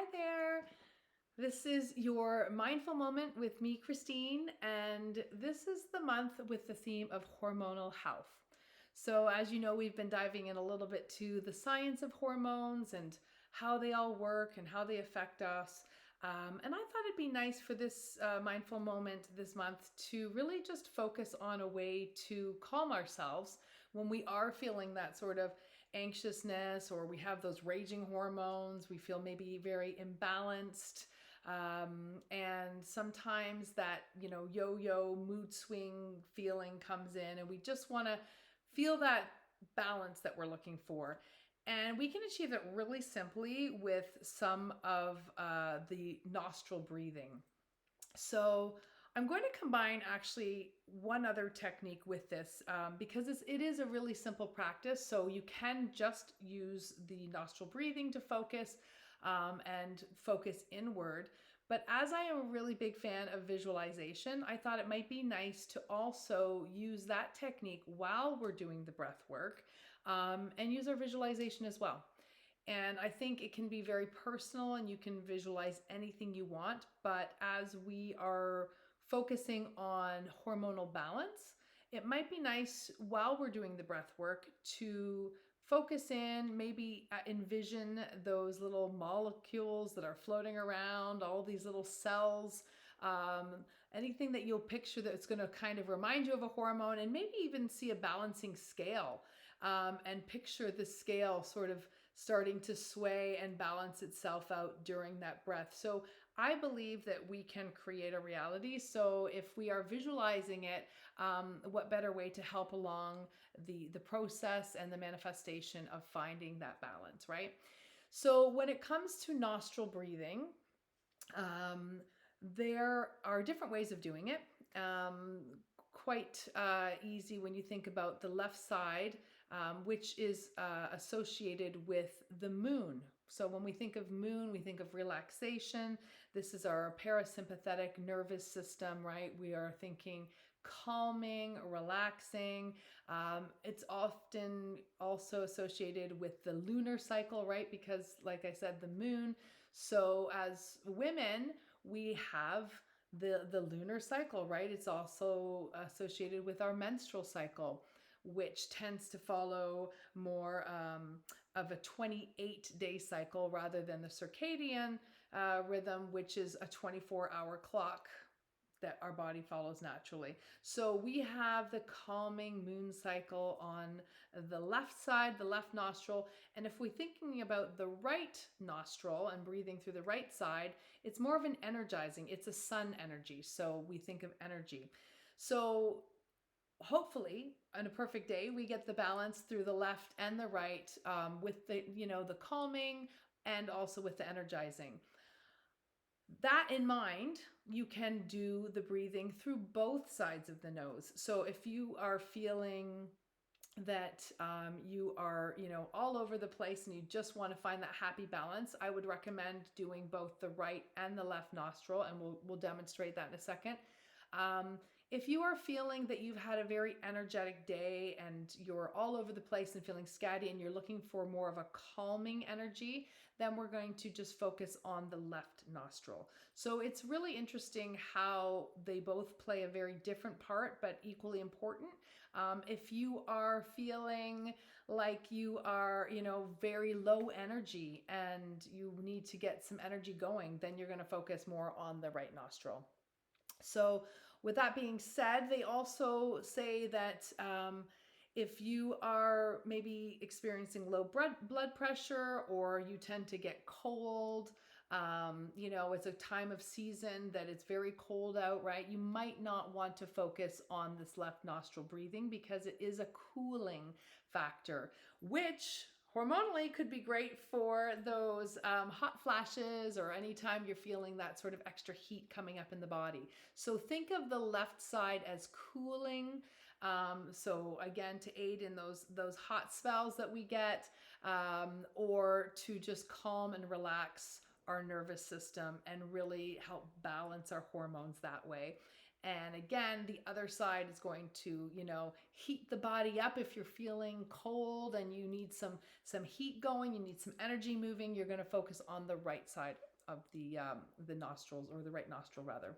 Hi there. This is your mindful moment with me, Christine, and this is the month with the theme of hormonal health. So, as you know, we've been diving in a little bit to the science of hormones and how they all work and how they affect us. And I thought it'd be nice for this mindful moment this month to really just focus on a way to calm ourselves when we are feeling that sort of anxiousness or we have those raging hormones, we feel maybe very imbalanced. And sometimes that, yo-yo mood swing feeling comes in, and we just want to feel that balance that we're looking for. And we can achieve it really simply with some of the nostril breathing. So I'm going to combine actually one other technique with this because it is a really simple practice. So you can just use the nostril breathing to focus and focus inward. But as I am a really big fan of visualization, I thought it might be nice to also use that technique while we're doing the breath work and use our visualization as well. And I think it can be very personal and you can visualize anything you want. But as we are focusing on hormonal balance, it might be nice while we're doing the breath work to focus in, maybe envision those little molecules that are floating around, all these little cells, anything that you'll picture that's going to kind of remind you of a hormone, and maybe even see a balancing scale and picture the scale sort of starting to sway and balance itself out during that breath. So I believe that we can create a reality. So if we are visualizing it, what better way to help along the process and the manifestation of finding that balance, right? So when it comes to nostril breathing, um, there are different ways of doing it. Quite easy when you think about the left side, which is associated with the moon. So when we think of moon, we think of relaxation. This is our parasympathetic nervous system, right? We are thinking calming, relaxing. It's often also associated with the lunar cycle, right? Because, like I said, the moon. So as women, we have the lunar cycle, right? It's also associated with our menstrual cycle, which tends to follow more of a 28-day cycle rather than the circadian rhythm, which is a 24-hour clock that our body follows naturally. So we have the calming moon cycle on the left side, the left nostril. And if we're thinking about the right nostril and breathing through the right side, it's more of an energizing, it's a sun energy. So we think of energy. So hopefully on a perfect day, we get the balance through the left and the right with the calming and also with the energizing. That in mind, you can do the breathing through both sides of the nose. So if you are feeling that you are, all over the place and you just want to find that happy balance, I would recommend doing both the right and the left nostril, and we'll demonstrate that in a second. If you are feeling that you've had a very energetic day and you're all over the place and feeling scatty and you're looking for more of a calming energy, then we're going to just focus on the left nostril. So it's really interesting how they both play a very different part, but equally important. If you are feeling like you are, very low energy and you need to get some energy going, then you're going to focus more on the right nostril. So, with that being said, they also say that if you are maybe experiencing low blood pressure or you tend to get cold, it's a time of season that it's very cold out, right? You might not want to focus on this left nostril breathing because it is a cooling factor, which hormonally could be great for those hot flashes or anytime you're feeling that sort of extra heat coming up in the body. So think of the left side as cooling. So again, to aid in those hot spells that we get, or to just calm and relax our nervous system and really help balance our hormones that way. And again, the other side is going to, heat the body up. If you're feeling cold and you need some heat going, you need some energy moving, you're going to focus on the right side of the nostrils, or the right nostril rather.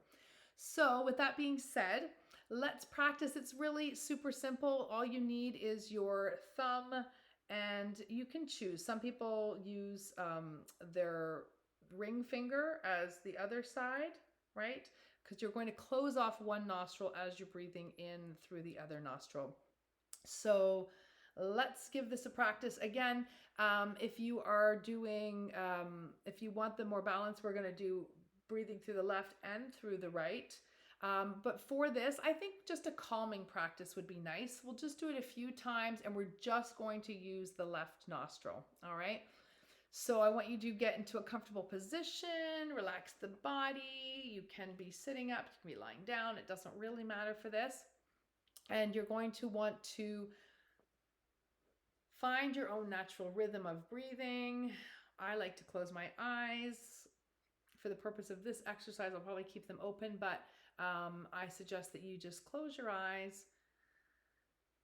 So with that being said, let's practice. It's really super simple. All you need is your thumb, and you can choose. Some people use their ring finger as the other side, right? Because you're going to close off one nostril as you're breathing in through the other nostril. So let's give this a practice. Again, if you are doing, if you want the more balance, we're going to do breathing through the left and through the right. But for this, I think just a calming practice would be nice. We'll just do it a few times, and we're just going to use the left nostril. All right. So I want you to get into a comfortable position, relax the body. You can be sitting up, you can be lying down. It doesn't really matter for this. And you're going to want to find your own natural rhythm of breathing. I like to close my eyes. For the purpose of this exercise, I'll probably keep them open, but I suggest that you just close your eyes.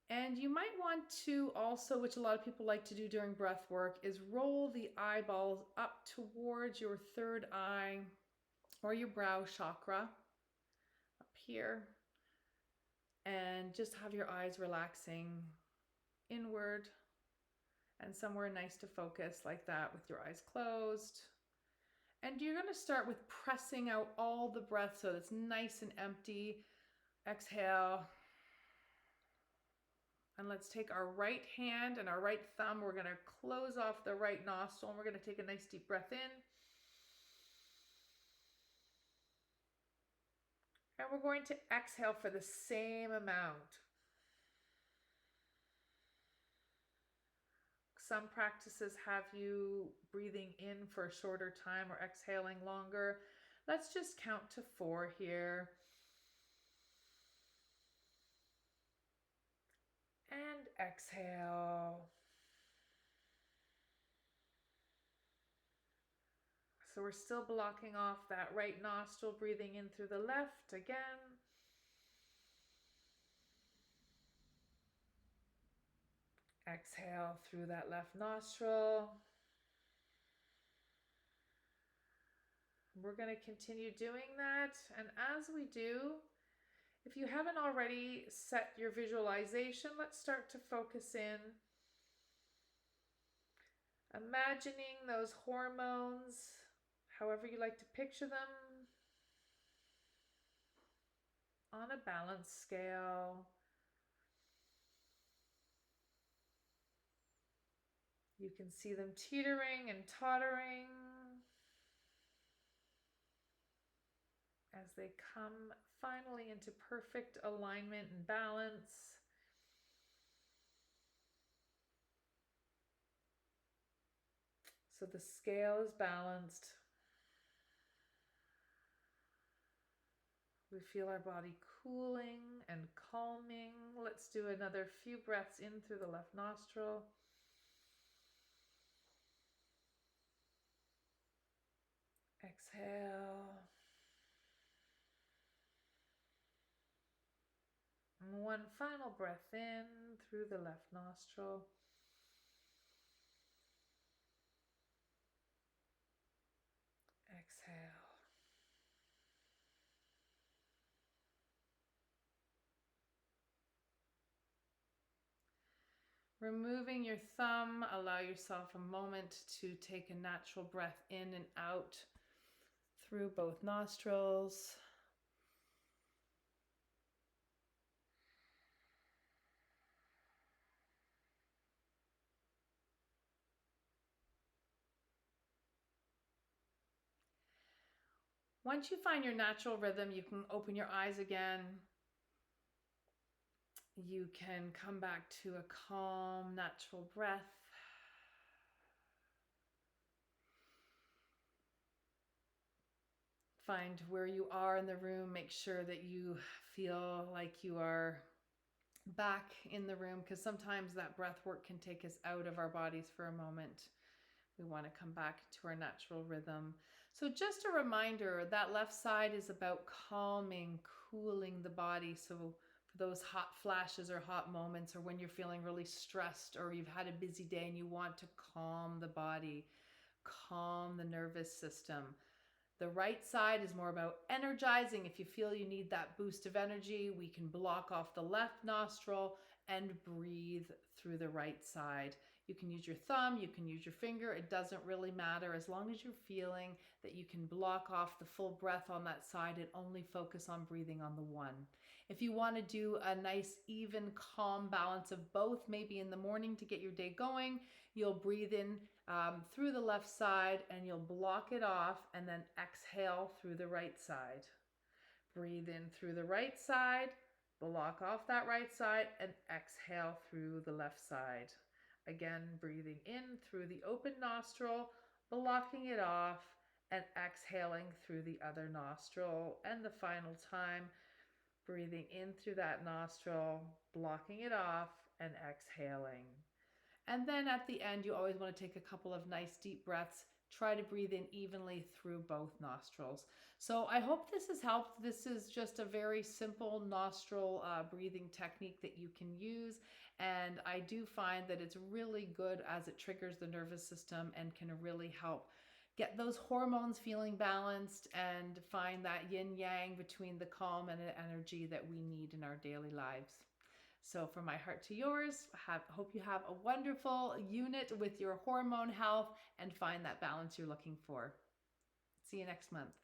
And you might want to also, which a lot of people like to do during breath work, is roll the eyeballs up towards your third eye or your brow chakra up here. And just have your eyes relaxing inward and somewhere nice to focus like that with your eyes closed. And you're going to start with pressing out all the breath so it's nice and empty. Exhale. And let's take our right hand and our right thumb. We're going to close off the right nostril, and we're going to take a nice deep breath in. And we're going to exhale for the same amount. Some practices have you breathing in for a shorter time or exhaling longer. Let's just count to 4 here. And exhale. So we're still blocking off that right nostril, breathing in through the left again. Exhale through that left nostril. We're going to continue doing that. And as we do, if you haven't already set your visualization, let's start to focus in. Imagining those hormones, however you like to picture them, on a balance scale. You can see them teetering and tottering as they come finally into perfect alignment and balance. So the scale is balanced. We feel our body cooling and calming. Let's do another few breaths in through the left nostril. Exhale. And one final breath in through the left nostril. Exhale. Removing your thumb, allow yourself a moment to take a natural breath in and out through both nostrils. Once you find your natural rhythm, you can open your eyes again. You can come back to a calm, natural breath. Find where you are in the room. Make sure that you feel like you are back in the room, because sometimes that breath work can take us out of our bodies for a moment. We want to come back to our natural rhythm. So just a reminder, that left side is about calming, cooling the body. So for those hot flashes or hot moments, or when you're feeling really stressed or you've had a busy day and you want to calm the body, calm the nervous system. The right side is more about energizing. If you feel you need that boost of energy, we can block off the left nostril and breathe through the right side. You can use your thumb, you can use your finger, it doesn't really matter as long as you're feeling that you can block off the full breath on that side and only focus on breathing on the one. If you want to do a nice, even, calm balance of both, maybe in the morning to get your day going, you'll breathe in through the left side and you'll block it off and then exhale through the right side. Breathe in through the right side, block off that right side, and exhale through the left side. Again, breathing in through the open nostril, blocking it off, and exhaling through the other nostril. And the final time, breathing in through that nostril, blocking it off, and exhaling. And then at the end, you always want to take a couple of nice deep breaths. Try to breathe in evenly through both nostrils. So I hope this has helped. This is just a very simple nostril breathing technique that you can use. And I do find that it's really good as it triggers the nervous system and can really help get those hormones feeling balanced and find that yin yang between the calm and the energy that we need in our daily lives. So from my heart to yours, hope you have a wonderful unit with your hormone health and find that balance you're looking for. See you next month.